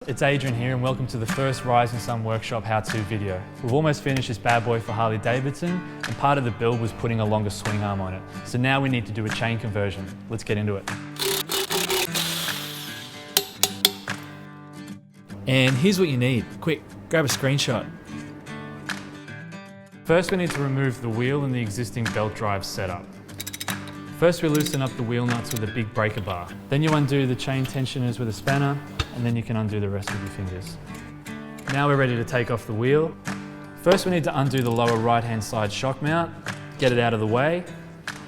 it's Adrian here and welcome to the first Rising Sun Workshop how-to video. We've almost finished this bad boy for Harley-Davidson and part of the build was putting a longer swing arm on it. So now we need to do a chain conversion. Let's get into it. And here's what you need. Quick, grab a screenshot. First we need to remove the wheel and the existing belt drive setup. First we loosen up the wheel nuts with a big breaker bar. Then you undo the chain tensioners with a spanner, and then you can undo the rest with your fingers. Now we're ready to take off the wheel. First we need to undo the lower right hand side shock mount, get it out of the way.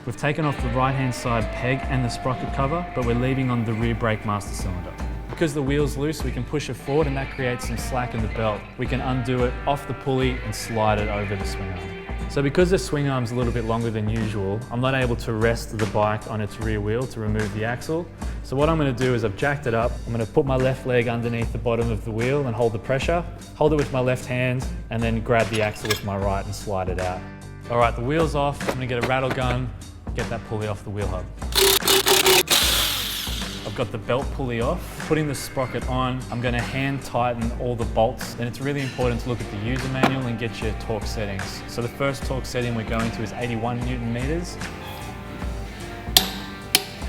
We've taken off the right hand side peg and the sprocket cover, but we're leaving on the rear brake master cylinder. Because the wheel's loose, we can push it forward and that creates some slack in the belt. We can undo it off the pulley and slide it over the swing arm. So because the swing arm's a little bit longer than usual, I'm not able to rest the bike on its rear wheel to remove the axle. So what I'm going to do is I've jacked it up. I'm going to put my left leg underneath the bottom of the wheel and hold the pressure. Hold it with my left hand and then grab the axle with my right and slide it out. All right, the wheel's off. I'm going to get a rattle gun, get that pulley off the wheel hub. I've got the belt pulley off. Putting the sprocket on, I'm going to hand tighten all the bolts. And it's really important to look at the user manual and get your torque settings. So the first torque setting we're going to is 81 Newton meters.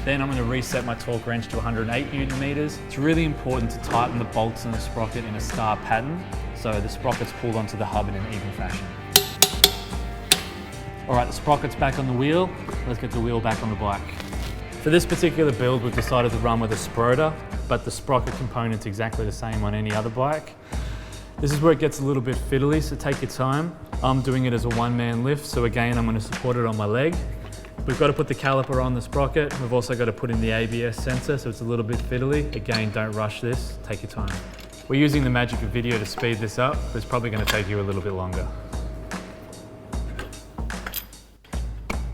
Then I'm going to reset my torque wrench to 108 Newton meters. It's really important to tighten the bolts in the sprocket in a star pattern, so the sprocket's pulled onto the hub in an even fashion. All right, the sprocket's back on the wheel. Let's get the wheel back on the bike. For this particular build, we've decided to run with a sprotor, but the sprocket component's exactly the same on any other bike. This is where it gets a little bit fiddly, so take your time. I'm doing it as a one-man lift, so again, I'm going to support it on my leg. We've got to put the caliper on the sprocket. We've also got to put in the ABS sensor, so it's a little bit fiddly. Again, don't rush this, take your time. We're using the magic of video to speed this up, but it's probably going to take you a little bit longer.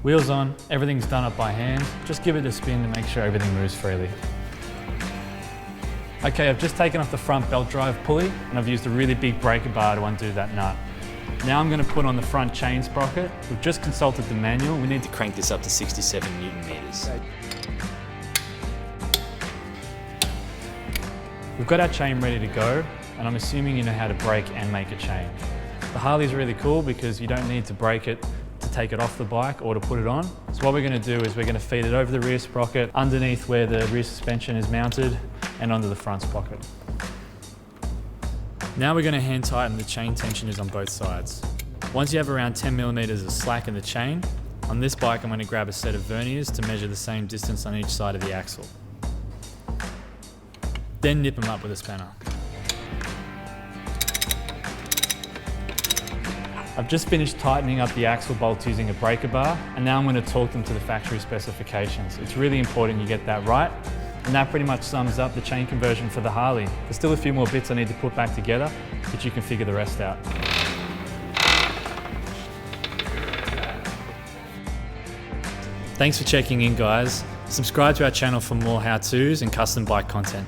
Wheels on, everything's done up by hand. Just give it a spin to make sure everything moves freely. Okay, I've just taken off the front belt drive pulley and I've used a really big breaker bar to undo that nut. Now I'm going to put on the front chain sprocket. We've just consulted the manual. We need to crank this up to 67 Newton meters. We've got our chain ready to go and I'm assuming you know how to break and make a chain. The Harley's really cool because you don't need to break it to take it off the bike or to put it on. So what we're going to do is we're going to feed it over the rear sprocket, underneath where the rear suspension is mounted, and onto the front sprocket. Now we're going to hand tighten the chain tensioners on both sides. Once you have around 10 millimeters of slack in the chain, on this bike I'm going to grab a set of verniers to measure the same distance on each side of the axle. Then nip them up with a spanner. I've just finished tightening up the axle bolts using a breaker bar, and now I'm going to torque them to the factory specifications. It's really important you get that right, and that pretty much sums up the chain conversion for the Harley. There's still a few more bits I need to put back together, but you can figure the rest out. Thanks for checking in, guys. Subscribe to our channel for more how-tos and custom bike content.